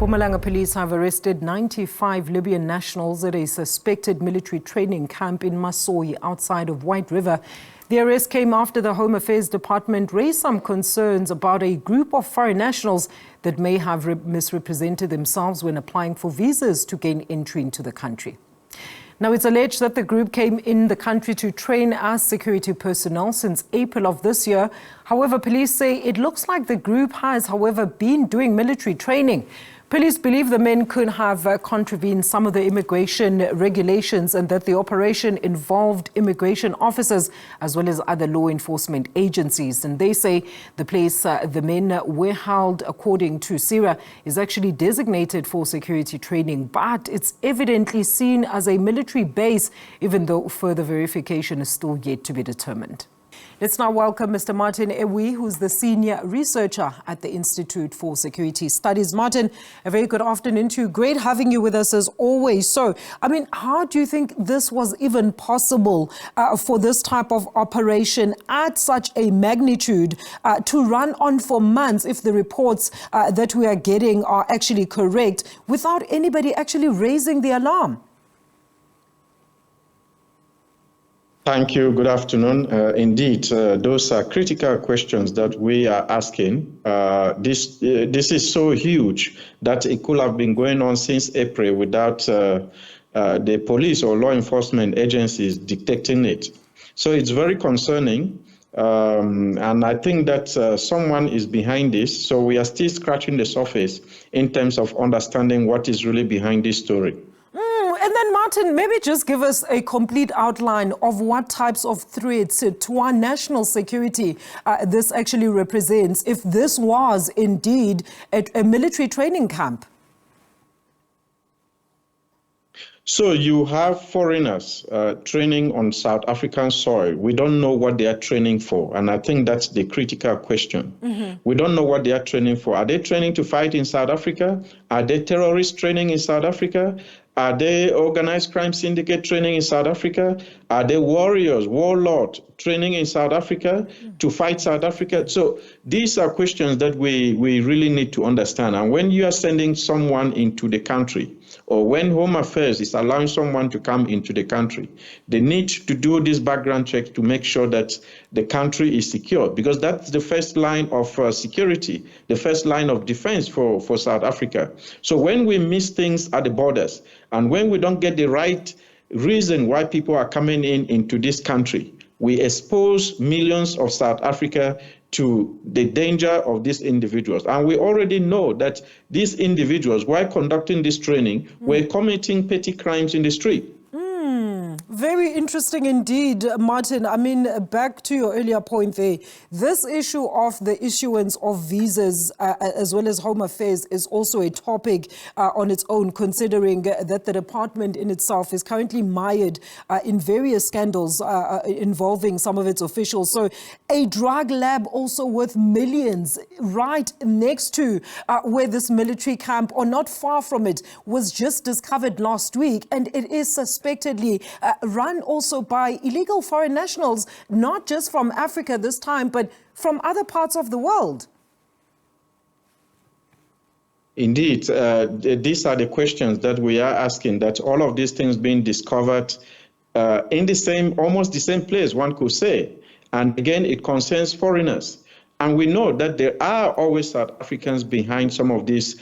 Mpumalanga police have arrested 95 Libyan nationals at a suspected military training camp in Masoyi outside of White River. The arrest came after the Home Affairs Department raised some concerns about a group of foreign nationals that may have misrepresented themselves when applying for visas to gain entry into the country. Now, it's alleged that the group came in the country to train as security personnel since April of this year. However, police say it looks like the group has, however, been doing military training. Police believe the men could have contravened some of the immigration regulations and that the operation involved immigration officers as well as other law enforcement agencies. And they say the place the men were held, according to SIRA, is actually designated for security training, but it's evidently seen as a military base, even though further verification is still yet to be determined. Let's now welcome Mr. Martin Ewi, who's the senior researcher at the Institute for Security Studies. Martin, a very good afternoon to you. Great having you with us as always. So, how do you think this was even possible for this type of operation at such a magnitude to run on for months, if the reports that we are getting are actually correct, without anybody actually raising the alarm? Thank you. Good afternoon. Indeed, those are critical questions that we are asking. This is so huge that it could have been going on since April without the police or law enforcement agencies detecting it. So it's very concerning. And I think that someone is behind this. So we are still scratching the surface in terms of understanding what is really behind this story. And then, Martin, maybe just give us a complete outline of what types of threats to our national security this actually represents, if this was indeed a military training camp. So you have foreigners training on South African soil. We don't know what they are training for. And I think that's the critical question. Mm-hmm. We don't know what they are training for. Are they training to fight in South Africa? Are they terrorist training in South Africa? Are they organized crime syndicate training in South Africa? Are they warriors, warlords training in South Africa to fight South Africa? So these are questions that we really need to understand. And when you are sending someone into the country, or when Home Affairs is allowing someone to come into the country, they need to do this background check to make sure that the country is secure, because that's the first line of security, the first line of defense for South Africa. So when we miss things at the borders, and when we don't get the right reason why people are coming into this country, we expose millions of South Africa to the danger of these individuals. And we already know that these individuals, while conducting this training, were committing petty crimes in the street. Very interesting indeed, Martin. Back to your earlier point there, this issue of the issuance of visas as well as Home Affairs is also a topic on its own, considering that the department in itself is currently mired in various scandals involving some of its officials. So a drug lab also worth millions right next to where this military camp, or not far from it, was just discovered last week, and it is suspectedly run also by illegal foreign nationals, not just from Africa this time, but from other parts of the world. Indeed, these are the questions that we are asking, that all of these things being discovered in the same, almost the same place, one could say. And again, it concerns foreigners. And we know that there are always South Africans behind some of these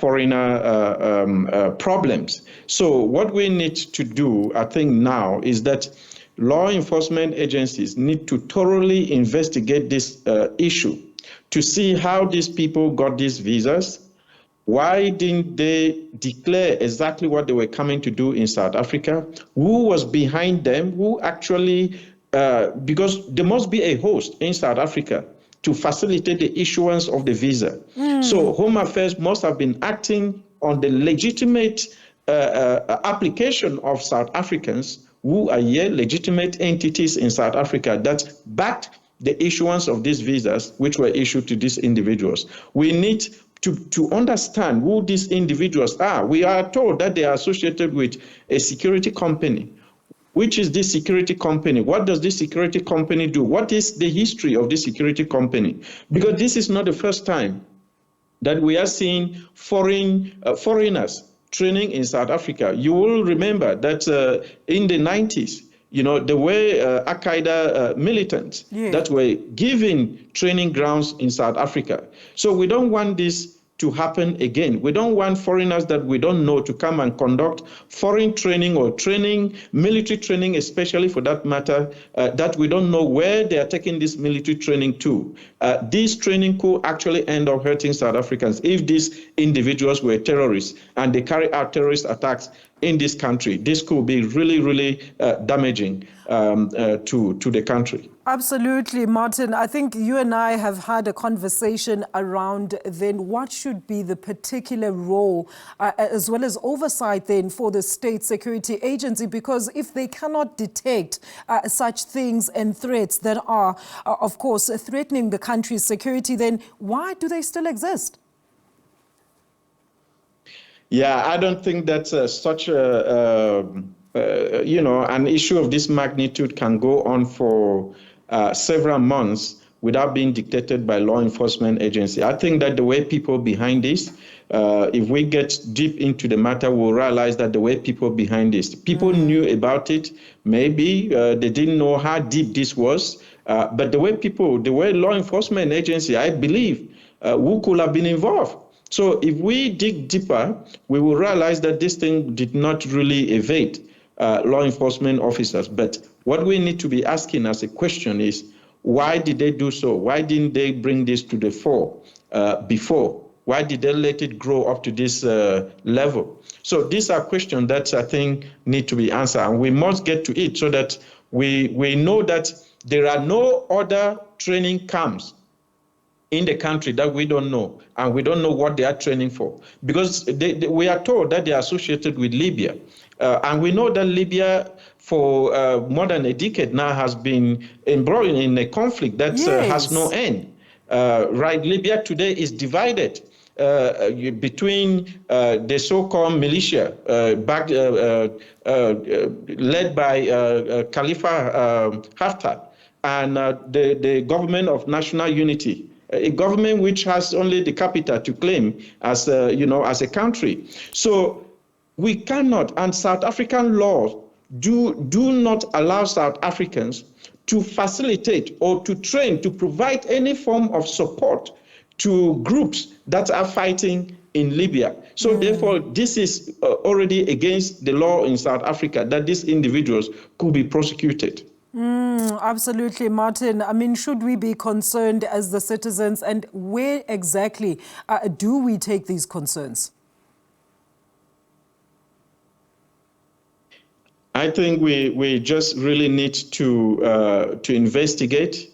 foreigner problems. So what we need to do, I think now, is that law enforcement agencies need to thoroughly investigate this issue to see how these people got these visas. Why didn't they declare exactly what they were coming to do in South Africa? Who was behind them? Who actually, because there must be a host in South Africa to facilitate the issuance of the visa. So Home Affairs must have been acting on the legitimate application of South Africans who are here, legitimate entities in South Africa that backed the issuance of these visas, which were issued to these individuals. We need to understand who these individuals are. We are told that they are associated with a security company. Which is this security company? What does this security company do? What is the history of this security company? Because this is not the first time that we are seeing foreigners training in South Africa. You will remember that in the 90s, there were Al-Qaeda militants that were given training grounds in South Africa. So we don't want this to happen again. We don't want foreigners that we don't know to come and conduct foreign training or training, military training, especially for that matter, that we don't know where they are taking this military training to. This training could actually end up hurting South Africans if these individuals were terrorists and they carry out terrorist attacks in this country. This could be really, really damaging to the country. Absolutely, Martin. I think you and I have had a conversation around then what should be the particular role as well as oversight then for the state security agency, because if they cannot detect such things and threats that are, of course, threatening the country's security, then why do they still exist? Yeah, I don't think that such an issue of this magnitude can go on for several months without being dictated by law enforcement agency. I think that the way people behind this, if we get deep into the matter, we'll realize that the way people behind this, people knew about it. Maybe they didn't know how deep this was, but the way law enforcement agency, I believe, who could have been involved. So if we dig deeper, we will realize that this thing did not really evade law enforcement officers. But what we need to be asking as a question is, why did they do so? Why didn't they bring this to the fore before? Why did they let it grow up to this level? So these are questions that I think need to be answered, and we must get to it so that we know that there are no other training camps in the country that we don't know, and we don't know what they are training for. Because we are told that they are associated with Libya. And we know that Libya, for more than a decade now, has been embroiled in a conflict that has no end. Right? Libya today is divided between the so-called militia led by Khalifa Haftar and the government of national unity, a government which has only the capital to claim as as a country. So we cannot, and South African laws do not allow South Africans to facilitate or to train, to provide any form of support to groups that are fighting in Libya. So therefore, this is already against the law in South Africa that these individuals could be prosecuted. Absolutely, Martin. I mean, should we be concerned as the citizens, and where exactly do we take these concerns? I think we just really need to investigate,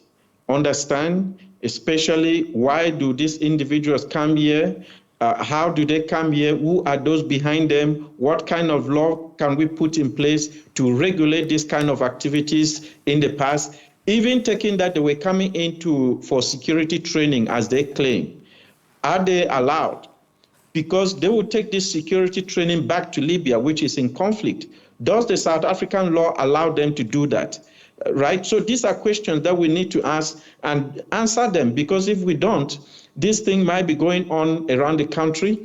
understand, especially why do these individuals come here? How do they come here? Who are those behind them? What kind of law can we put in place to regulate this kind of activities in the past? Even taking that they were coming for security training, as they claim, are they allowed? Because they will take this security training back to Libya, which is in conflict. Does the South African law allow them to do that? Right? So these are questions that we need to ask and answer them, because if we don't, this thing might be going on around the country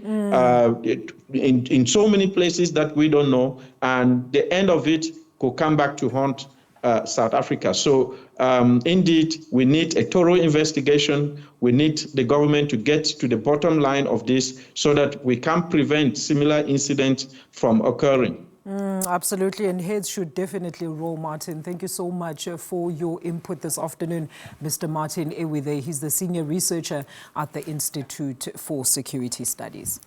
in so many places that we don't know, and the end of it could come back to haunt South Africa. So indeed, we need a thorough investigation. We need the government to get to the bottom line of this so that we can prevent similar incidents from occurring. Absolutely, and heads should definitely roll, Martin. Thank you so much for your input this afternoon, Mr. Martin Ewi. He's the senior researcher at the Institute for Security Studies.